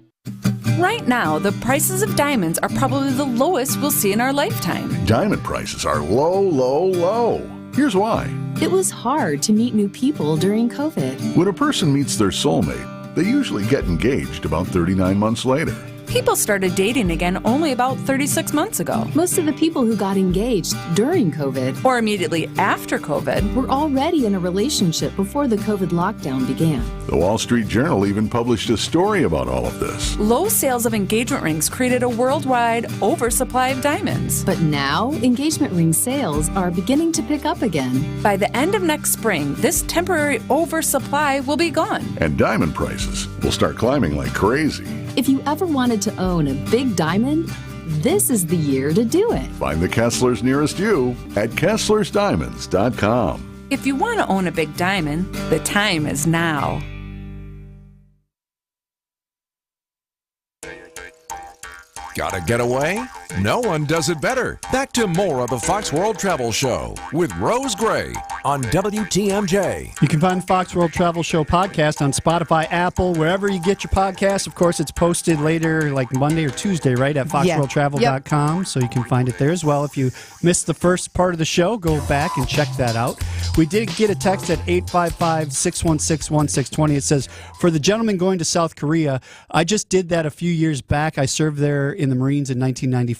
Right now, the prices of diamonds are probably the lowest we'll see in our lifetime. Diamond prices are low, low, low. Here's why. It was hard to meet new people during COVID. When a person meets their soulmate, they usually get engaged about 39 months later. People started dating again only about 36 months ago. Most of the people who got engaged during COVID or immediately after COVID were already in a relationship before the COVID lockdown began. The Wall Street Journal even published a story about all of this. Low sales of engagement rings created a worldwide oversupply of diamonds. But now, engagement ring sales are beginning to pick up again. By the end of next spring, this temporary oversupply will be gone. And diamond prices will start climbing like crazy. If you ever wanted to own a big diamond, this is the year to do it. Find the Kesslers nearest you at KesslersDiamonds.com. If you want to own a big diamond, the time is now. Gotta get away? No one does it better. Back to more of the Fox World Travel Show with Rose Gray on WTMJ. You can find Fox World Travel Show podcast on Spotify, Apple, wherever you get your podcasts. Of course, it's posted later, like Monday or Tuesday, right, at foxworldtravel.com. Yep. So you can find it there as well. If you missed the first part of the show, go back and check that out. We did get a text at 855-616-1620. It says, for the gentleman going to South Korea, I just did that a few years back. I served there in the Marines in 1994.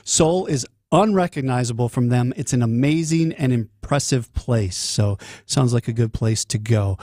Seoul is unrecognizable from them. It's an amazing and impressive place. So sounds like a good place to go.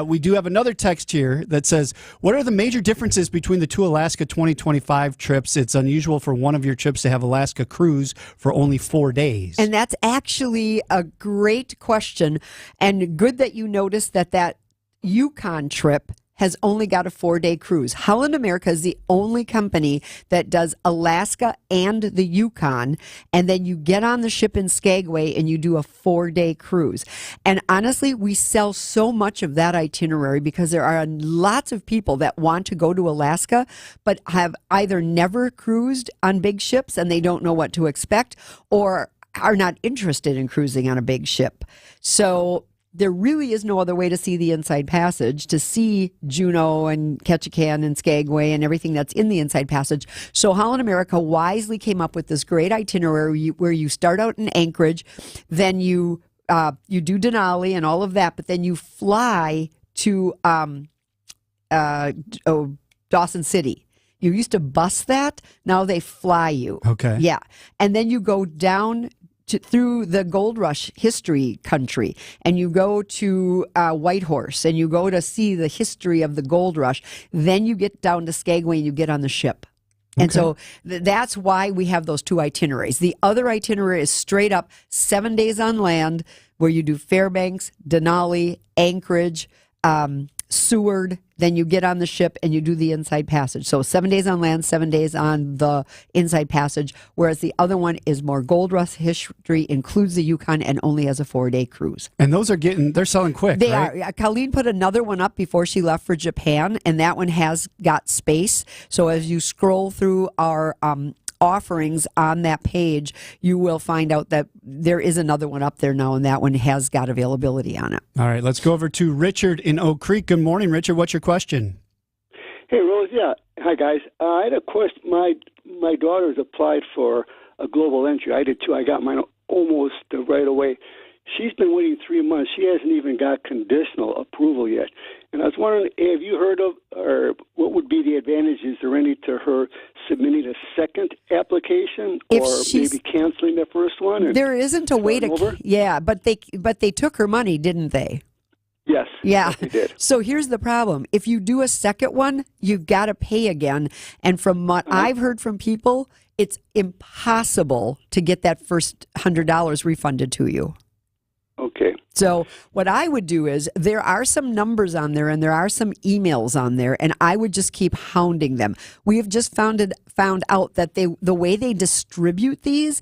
We do have another text here that says, what are the major differences between the two Alaska 2025 trips? It's unusual for one of your trips to have Alaska cruise for only 4 days. And that's actually a great question. And good that you noticed that Yukon trip has only got a 4-day cruise. Holland America is the only company that does Alaska and the Yukon, and then you get on the ship in Skagway and you do a 4-day cruise. And honestly, we sell so much of that itinerary because there are lots of people that want to go to Alaska but have either never cruised on big ships and they don't know what to expect, or are not interested in cruising on a big ship. So there really is no other way to see the Inside Passage, to see Juneau and Ketchikan and Skagway and everything that's in the Inside Passage. So Holland America wisely came up with this great itinerary where you start out in Anchorage, then you do Denali and all of that, but then you fly to Dawson City. You used to bus that. Now they fly you. Okay. Yeah. And then you go down through the Gold Rush history country, and you go to Whitehorse, and you go to see the history of the Gold Rush. Then you get down to Skagway and you get on the ship. And so that's why we have those two itineraries. The other itinerary is straight up 7 days on land, where you do Fairbanks, Denali, Anchorage, Seward, then you get on the ship and you do the Inside Passage. So 7 days on land, 7 days on the Inside Passage, whereas the other one is more Gold Rush history, includes the Yukon, and only has a 4-day cruise. And those are they're selling quick, They right? are. Colleen put another one up before she left for Japan, and that one has got space. So as you scroll through our offerings on that page, you will find out that there is another one up there now, and that one has got availability on it. All right, let's go over to Richard in Oak Creek. Good morning, Richard. What's your question? Hey, Rose. Yeah. Hi, guys. I had a question. My daughter's applied for a global entry. I did too. I got mine almost right away. She's been waiting 3 months. She hasn't even got conditional approval yet. And I was wondering, have you heard of, or what would be the advantages or any to her submitting a second application, or maybe canceling the first one? There isn't a way to, but they took her money, didn't they? Yes. Yeah. We did. So here's the problem. If you do a second one, you've got to pay again. And from what I've heard from people, it's impossible to get that first $100 refunded to you. Okay. So what I would do is there are some numbers on there and there are some emails on there, and I would just keep hounding them. We have just found out that the way they distribute these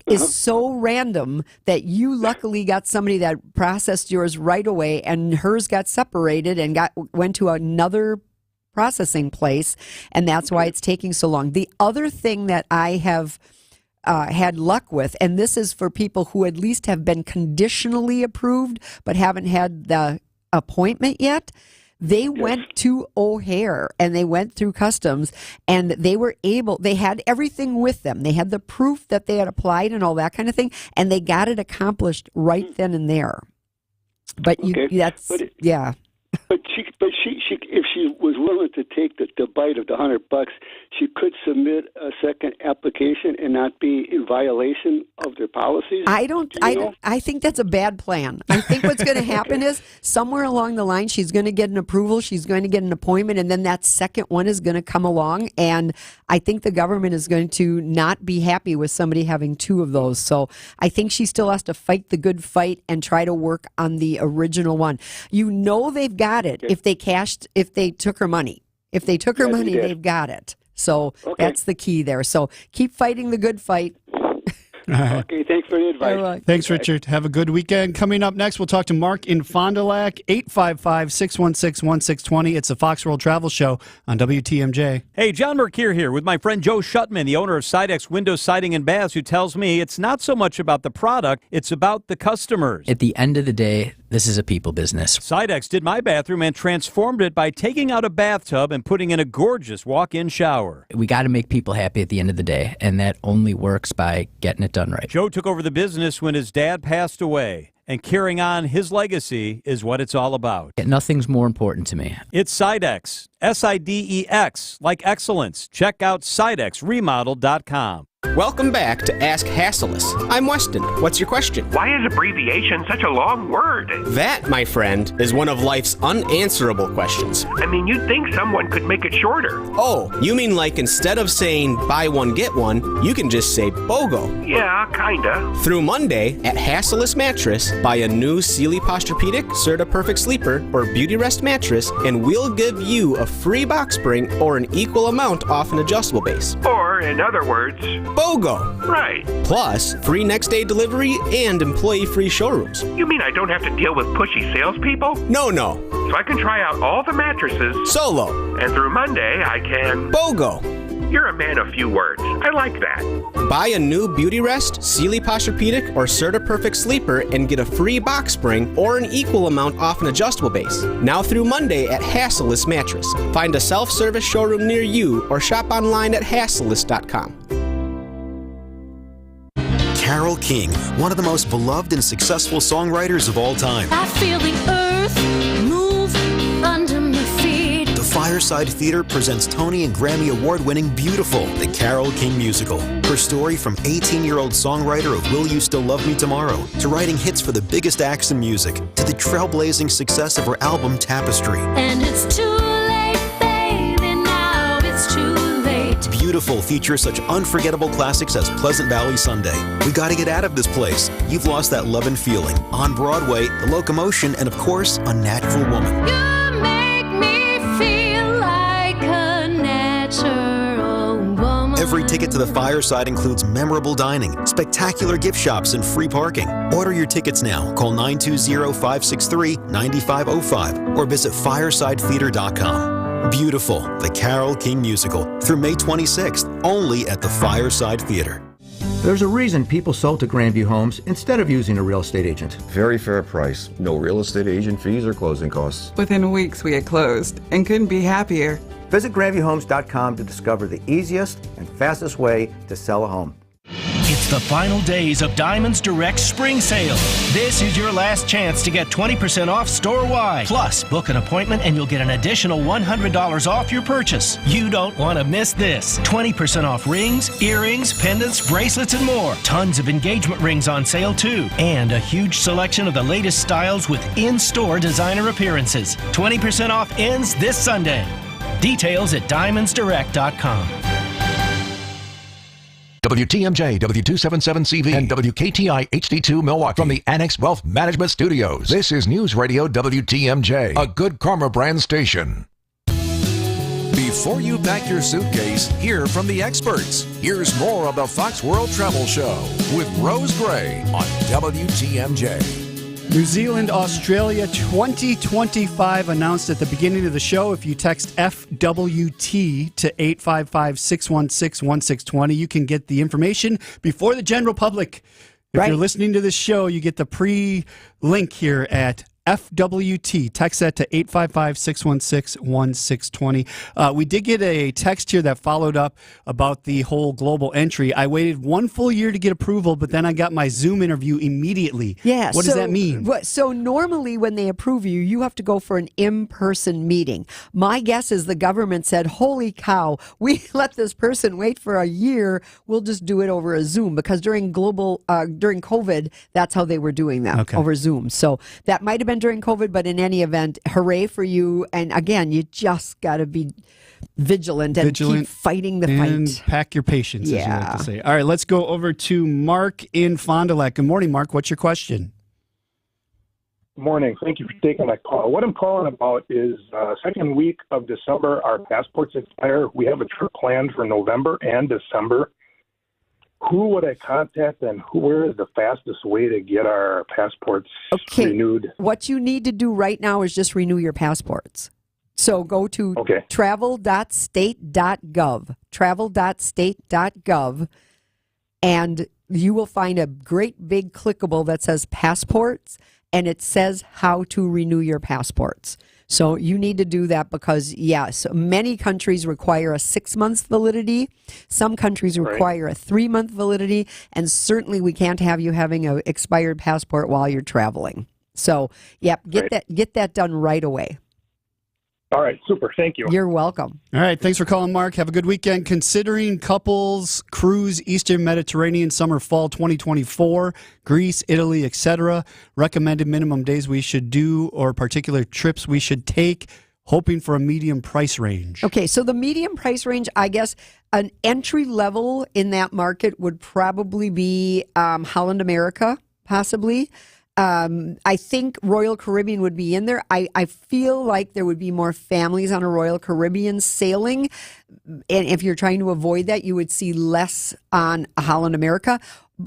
is so random that you luckily got somebody that processed yours right away, and hers got separated and went to another processing place, and that's why it's taking so long. The other thing that I have had luck with, and this is for people who at least have been conditionally approved but haven't had the appointment yet. They went to O'Hare and they went through customs, and they had everything with them. They had the proof that they had applied and all that kind of thing, and they got it accomplished right then and there. But But she, if she was willing to take the bite of the $100, she could submit a second application and not be in violation of their policies. I think that's a bad plan. I think what's going to happen is somewhere along the line, she's going to get an approval, she's going to get an appointment, and then that second one is going to come along. And I think the government is going to not be happy with somebody having two of those. So I think she still has to fight the good fight and try to work on the original one. You know they've got it if they took her money. If they took her money, they've got it. So that's the key there. So keep fighting the good fight. Okay, thanks for the advice. Thanks, Richard. Have a good weekend. Coming up next, we'll talk to Mark in Fond du Lac, 855-616-1620. It's the Fox World Travel Show on WTMJ. Hey, John Mercure here with my friend Joe Shutman, the owner of Sidex Window Siding and Baths, who tells me it's not so much about the product, it's about the customers. At the end of the day, this is a people business. Sidex did my bathroom and transformed it by taking out a bathtub and putting in a gorgeous walk-in shower. We got to make people happy at the end of the day, and that only works by getting it done right. Joe took over the business when his dad passed away, and carrying on his legacy is what it's all about. Nothing's more important to me. It's Sidex, S-I-D-E-X, like excellence. Check out SidexRemodel.com. Welcome back to Ask Hasselus. I'm Weston. What's your question? Why is abbreviation such a long word? That, my friend, is one of life's unanswerable questions. I mean, you'd think someone could make it shorter. Oh, you mean like instead of saying buy one, get one, you can just say BOGO. Yeah, kinda. Through Monday at Hasselus Mattress, buy a new Sealy Posturepedic, Serta Perfect Sleeper, or Beauty Rest mattress, and we'll give you a free box spring or an equal amount off an adjustable base. Or, in other words, BOGO. Right. Plus, free next day delivery and employee-free showrooms. You mean I don't have to deal with pushy salespeople? No. So I can try out all the mattresses solo. And through Monday, I can BOGO. You're a man of few words. I like that. Buy a new Beauty Rest, Sealy Posturepedic, or Serta Perfect Sleeper and get a free box spring or an equal amount off an adjustable base. Now through Monday at Hasselus Mattress. Find a self-service showroom near you or shop online at hasselus.com. Carole King, one of the most beloved and successful songwriters of all time. I feel the earth move under my feet. The Fireside Theater presents Tony and Grammy Award-winning Beautiful, the Carole King musical. Her story from 18-year-old songwriter of Will You Still Love Me Tomorrow to writing hits for the biggest acts in music to the trailblazing success of her album Tapestry. And it's too late, baby, now it's too late. Beautiful features such unforgettable classics as Pleasant Valley Sunday, We Gotta Get Out of This Place, You've Lost That Love and Feeling, On Broadway, The Locomotion, and of course, Unnatural Woman. You make me feel like a natural woman. Every ticket to the Fireside includes memorable dining, spectacular gift shops, and free parking. Order your tickets now. Call 920-563-9505 or visit firesidetheater.com. Beautiful, the Carole King musical, through May 26th, only at the Fireside Theater. There's a reason people sold to Grandview Homes instead of using a real estate agent. Very fair price. No real estate agent fees or closing costs. Within weeks, we had closed and couldn't be happier. Visit GrandviewHomes.com to discover the easiest and fastest way to sell a home. It's It's the final days of Diamonds Direct Spring Sale. This is your last chance to get 20% off store-wide. Plus, book an appointment and you'll get an additional $100 off your purchase. You don't want to miss this. 20% off rings, earrings, pendants, bracelets, and more. Tons of engagement rings on sale too. And a huge selection of the latest styles with in-store designer appearances. 20% off ends this Sunday. Details at diamondsdirect.com. WTMJ, W277CV, and WKTI HD2 Milwaukee from the Annex Wealth Management Studios. This is News Radio WTMJ, a Good Karma brand station. Before you pack your suitcase, hear from the experts. Here's more of the Fox World Travel Show with Rose Gray on WTMJ. New Zealand, Australia 2025 announced at the beginning of the show. If you text FWT to 855-616-1620, you can get the information before the general public. If you're listening to this show, you get the pre-link here at FWT. Text that to 855-616-1620. We did get a text here that followed up about the whole global entry. I waited one full year to get approval, but then I got my Zoom interview immediately. Yeah. What does that mean? So normally when they approve you, you have to go for an in-person meeting. My guess is the government said, holy cow, we let this person wait for a year. We'll just do it over a Zoom, because during COVID, that's how they were doing that, over Zoom. So that might have been during COVID, but in any event, hooray for you. And again, you just got to be vigilant and keep fighting the and fight. Pack your patience, as you like to say. All right, let's go over to Mark in Fond du Lac. Good morning, Mark. What's your question? Morning. Thank you for taking my call. What I'm calling about is second week of December, our passports expire. We have a trip planned for November and December. Who would I contact, and where is the fastest way to get our passports renewed? What you need to do right now is just renew your passports. So go to travel.state.gov, travel.state.gov, and you will find a great big clickable that says passports, and it says how to renew your passports. So you need to do that because, yes, many countries require a 6 months validity. Some countries require a 3 month validity. And certainly we can't have you having an expired passport while you're traveling. So, get that done right away. All right, super. Thank you. You're welcome. All right, thanks for calling, Mark. Have a good weekend. Considering couples cruise Eastern Mediterranean summer fall 2024, Greece, Italy, etc. Recommended minimum days we should do or particular trips we should take, hoping for a medium price range. Okay, so the medium price range, I guess an entry level in that market would probably be Holland America, possibly. I think Royal Caribbean would be in there. I feel like there would be more families on a Royal Caribbean sailing. And if you're trying to avoid that, you would see less on Holland America.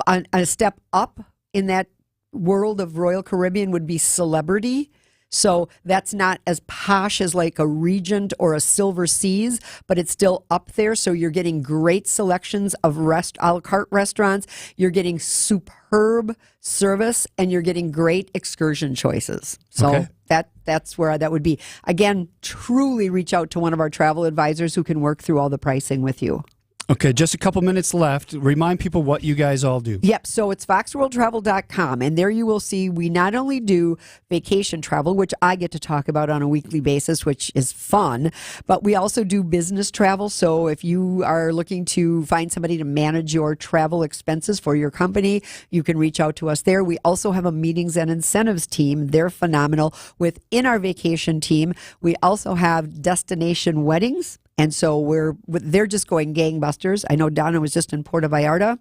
A step up in that world of Royal Caribbean would be Celebrity. So that's not as posh as like a Regent or a Silver Seas, but it's still up there. So you're getting great selections of a la carte restaurants. You're getting superb service, and you're getting great excursion choices. So that's where that would be. Again, truly reach out to one of our travel advisors who can work through all the pricing with you. Okay, just a couple minutes left. Remind people what you guys all do. Yep, so it's foxworldtravel.com, and there you will see we not only do vacation travel, which I get to talk about on a weekly basis, which is fun, but we also do business travel. So if you are looking to find somebody to manage your travel expenses for your company, you can reach out to us there. We also have a meetings and incentives team. They're phenomenal. Within our vacation team, we also have destination weddings. And so they're just going gangbusters. I know Donna was just in Puerto Vallarta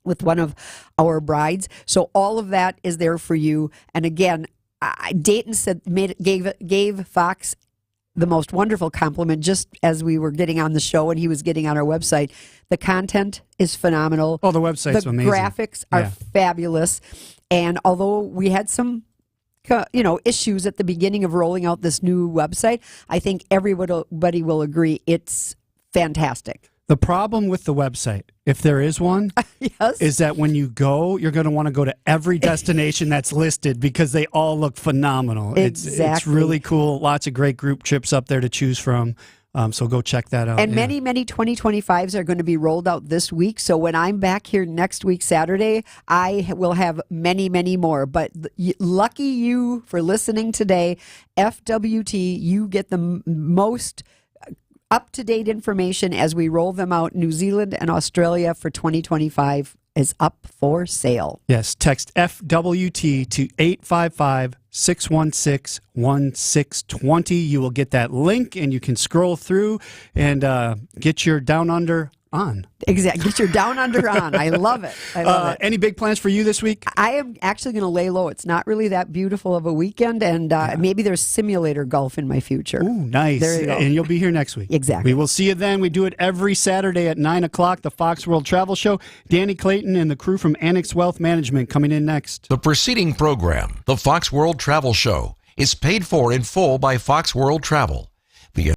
with one of our brides. So all of that is there for you. And again, Dayton gave Fox the most wonderful compliment just as we were getting on the show and he was getting on our website. The content is phenomenal. Oh, the website's amazing. The graphics are fabulous. And although we had some issues at the beginning of rolling out this new website, I think everybody will agree it's fantastic. The problem with the website, if there is one, is that when you go, you're going to want to go to every destination that's listed because they all look phenomenal. Exactly. It's really cool. Lots of great group trips up there to choose from. So go check that out. And many 2025s are going to be rolled out this week. So when I'm back here next week, Saturday, I will have many more. But lucky you for listening today. FWT, you get the most up-to-date information as we roll them out. New Zealand and Australia for 2025 is up for sale. Yes, text FWT to 855-616-1620. You will get that link, and you can scroll through and get your Down Under on. Exactly. Get your Down Under on. I love it. I love it. Any big plans for you this week? I am actually going to lay low. It's not really that beautiful of a weekend, and maybe there's simulator golf in my future. Ooh, nice. There you go. And you'll be here next week. Exactly. We will see you then. We do it every Saturday at 9 o'clock, the Fox World Travel Show. Danny Clayton and the crew from Annex Wealth Management coming in next. The preceding program, the Fox World Travel Show, is paid for in full by Fox World Travel.